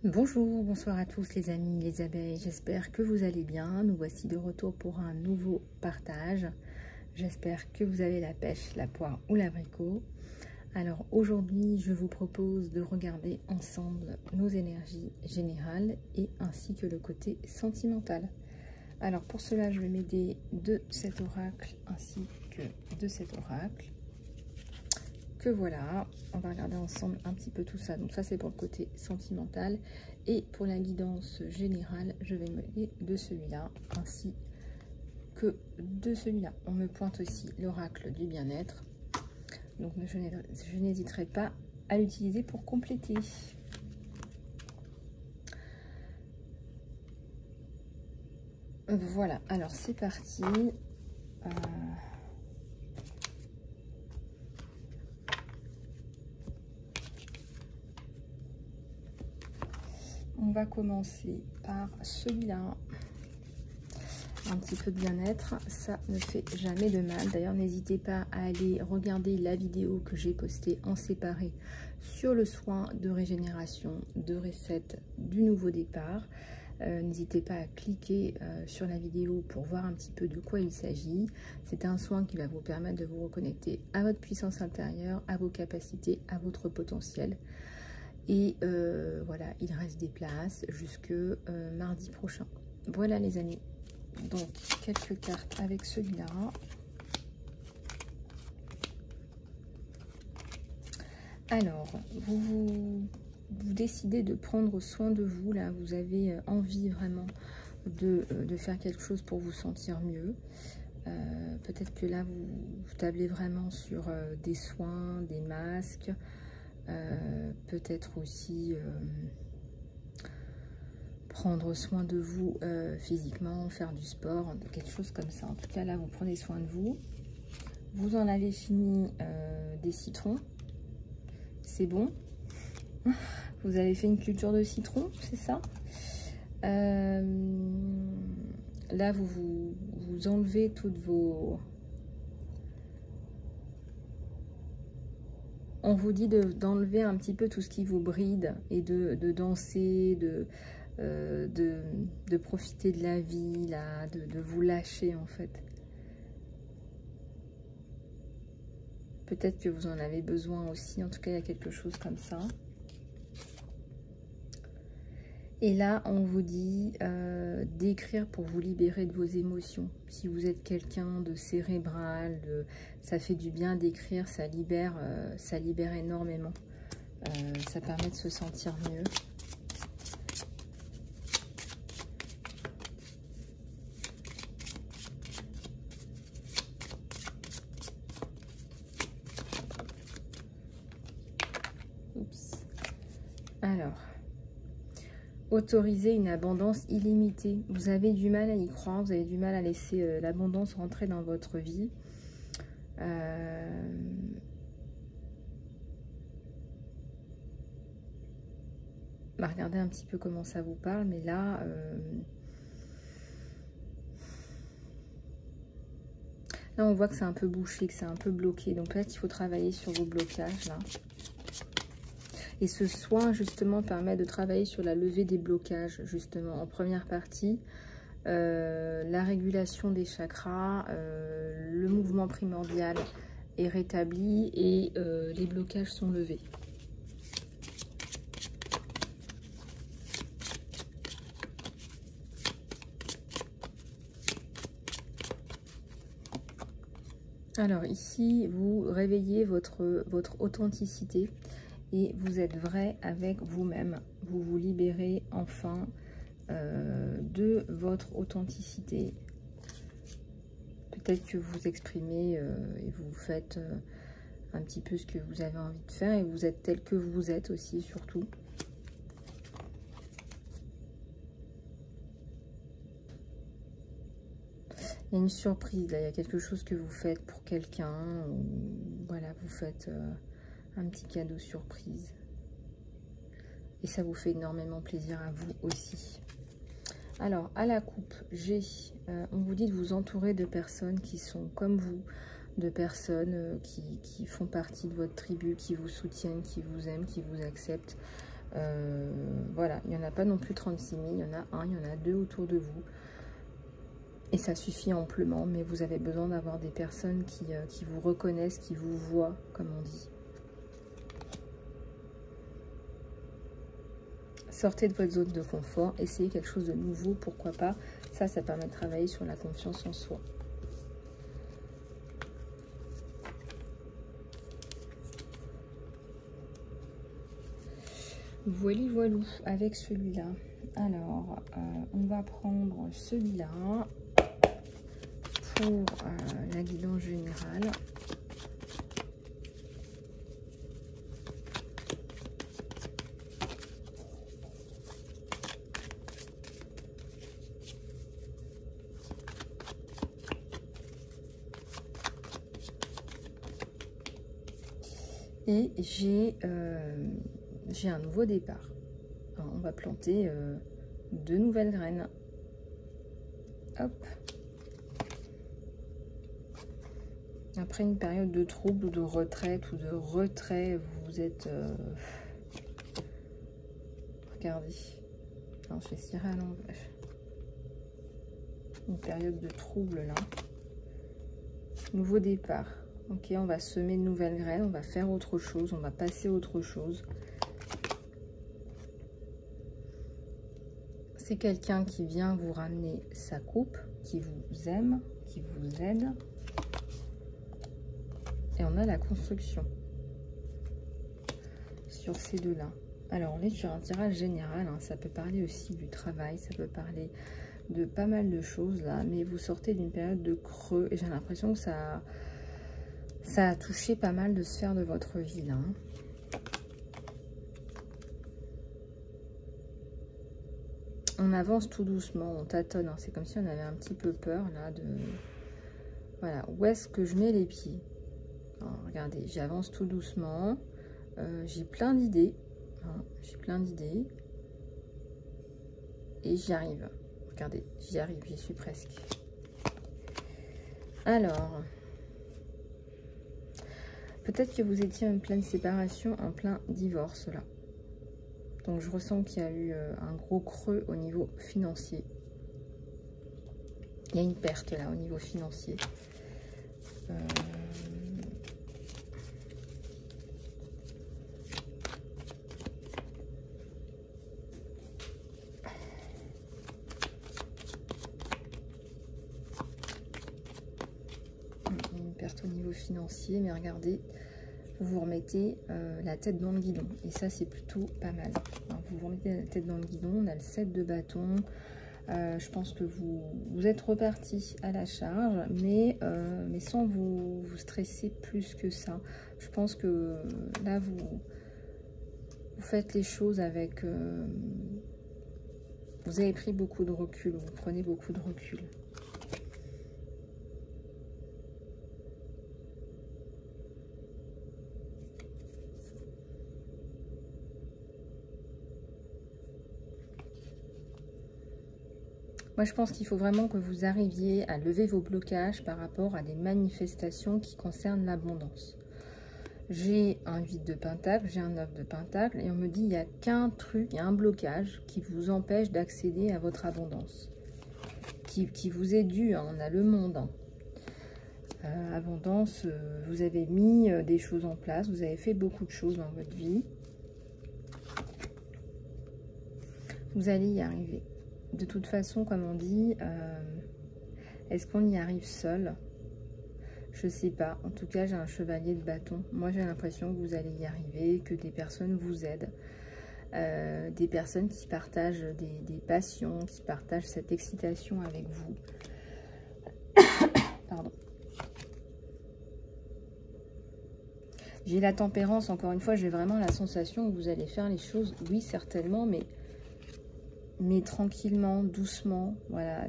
Bonjour, bonsoir à tous les amis, les abeilles, j'espère que vous allez bien. Nous voici de retour pour un nouveau partage. J'espère que vous avez la pêche, la poire ou l'abricot. Alors aujourd'hui, je vous propose de regarder ensemble nos énergies générales et ainsi que le côté sentimental. Alors pour cela, je vais m'aider de cet oracle ainsi que de cet oracle. Que voilà, on va regarder ensemble un petit peu tout ça. Donc ça c'est pour le côté sentimental, et pour la guidance générale je vais m'aider de celui-là ainsi que de celui-là. On me pointe aussi l'oracle du bien-être, donc je n'hésiterai pas à l'utiliser pour compléter. Voilà, alors c'est parti. On va commencer par celui-là. Un petit peu de bien-être, ça ne fait jamais de mal. D'ailleurs, n'hésitez pas à aller regarder la vidéo que j'ai postée en séparé sur le soin de régénération, de reset, du nouveau départ. N'hésitez pas à cliquer sur la vidéo pour voir un petit peu de quoi il s'agit. C'est un soin qui va vous permettre de vous reconnecter à votre puissance intérieure, à vos capacités, à votre potentiel. Et voilà, il reste des places jusque mardi prochain. Voilà les amis, donc quelques cartes avec celui-là. Alors, vous décidez de prendre soin de vous, là, vous avez envie vraiment de faire quelque chose pour vous sentir mieux. Peut-être que là, vous tablez vraiment sur des soins, des masques, peut-être aussi prendre soin de vous physiquement, faire du sport, quelque chose comme ça. En tout cas, là, vous prenez soin de vous. Vous en avez fini des citrons. C'est bon. Vous avez fait une culture de citron, c'est ça. Là, vous enlevez toutes vos... On vous dit d'enlever un petit peu tout ce qui vous bride et de danser, de profiter de la vie, là, de vous lâcher en fait. Peut-être que vous en avez besoin aussi, en tout cas il y a quelque chose comme ça. Et là, on vous dit d'écrire pour vous libérer de vos émotions. Si vous êtes quelqu'un de cérébral, ça fait du bien d'écrire, ça libère énormément. Ça permet de se sentir mieux. Oups. Alors... autoriser une abondance illimitée. Vous avez du mal à y croire, vous avez du mal à laisser l'abondance rentrer dans votre vie. Regardez un petit peu comment ça vous parle, mais là, là on voit que c'est un peu bouché, que c'est un peu bloqué. Donc peut-être qu'il faut travailler sur vos blocages là. Et ce soin, justement, permet de travailler sur la levée des blocages, justement. En première partie, la régulation des chakras, le mouvement primordial est rétabli et les blocages sont levés. Alors ici, vous réveillez votre authenticité. Et vous êtes vrai avec vous-même. Vous vous libérez enfin de votre authenticité. Peut-être que vous exprimez et vous faites un petit peu ce que vous avez envie de faire. Et vous êtes tel que vous êtes aussi, surtout. Il y a une surprise, là. Il y a quelque chose que vous faites pour quelqu'un. Voilà, vous faites... un petit cadeau surprise. Et ça vous fait énormément plaisir à vous aussi. Alors, à la coupe, on vous dit de vous entourer de personnes qui sont comme vous, de personnes qui font partie de votre tribu, qui vous soutiennent, qui vous aiment, qui vous acceptent. voilà, il n'y en a pas non plus 36 000, il y en a un, il y en a deux autour de vous. Et ça suffit amplement, mais vous avez besoin d'avoir des personnes qui vous reconnaissent, qui vous voient, comme on dit. Sortez de votre zone de confort, essayez quelque chose de nouveau, pourquoi pas. Ça permet de travailler sur la confiance en soi. Voilà, voilou, avec celui-là. Alors, on va prendre celui-là pour la guidance générale. Et j'ai un nouveau départ. Alors, on va planter 2 nouvelles graines. Hop. Après une période de trouble ou de retraite ou de retrait, vous êtes... regardez. Alors, je vais tirer à l'envers. Une période de trouble là. Nouveau départ. Ok, on va semer de nouvelles graines, on va faire autre chose, on va passer à autre chose. C'est quelqu'un qui vient vous ramener sa coupe, qui vous aime, qui vous aide. Et on a la construction sur ces deux-là. Alors, on est sur un tirage général, hein, ça peut parler aussi du travail, ça peut parler de pas mal de choses là, mais vous sortez d'une période de creux et j'ai l'impression que ça a touché pas mal de sphères de votre vie là. On avance tout doucement, on tâtonne, hein. C'est comme si on avait un petit peu peur là de... Voilà, où est-ce que je mets les pieds? Alors, regardez, j'avance tout doucement, j'ai plein d'idées, hein. J'ai plein d'idées et j'y arrive. Regardez, j'y arrive, j'y suis presque. Alors... Peut-être que vous étiez en pleine séparation, en plein divorce là. Donc je ressens qu'il y a eu un gros creux au niveau financier. Il y a une perte là au niveau financier. Une perte au niveau financier, mais regardez, vous vous remettez la tête dans le guidon. Et ça, c'est plutôt pas mal. Alors, vous vous remettez la tête dans le guidon. On a le 7 de bâton. Je pense que vous êtes reparti à la charge, mais sans vous stresser plus que ça. Je pense que là, vous faites les choses avec... vous avez pris beaucoup de recul. Vous prenez beaucoup de recul. Moi, je pense qu'il faut vraiment que vous arriviez à lever vos blocages par rapport à des manifestations qui concernent l'abondance. J'ai un 8 de pentacle, j'ai un 9 de pentacle, et on me dit il n'y a qu'un truc, il y a un blocage qui vous empêche d'accéder à votre abondance. Qui vous est dû, hein, on a le monde. Hein. Abondance, vous avez mis des choses en place, vous avez fait beaucoup de choses dans votre vie. Vous allez y arriver. De toute façon, comme on dit, est-ce qu'on y arrive seul? Je sais pas. En tout cas, j'ai un chevalier de bâton. Moi, j'ai l'impression que vous allez y arriver, que des personnes vous aident. Des personnes qui partagent des passions, qui partagent cette excitation avec vous. Pardon. J'ai la tempérance, encore une fois, j'ai vraiment la sensation que vous allez faire les choses, oui, certainement, mais tranquillement, doucement. Voilà,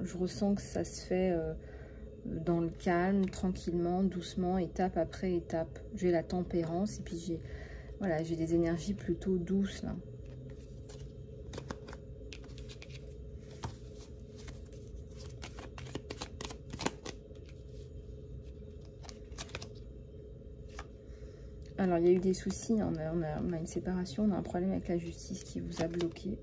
je ressens que ça se fait dans le calme, tranquillement, doucement, étape après étape. J'ai la tempérance et puis j'ai des énergies plutôt douces là. Alors, il y a eu des soucis, on a une séparation, on a un problème avec la justice qui vous a bloqué.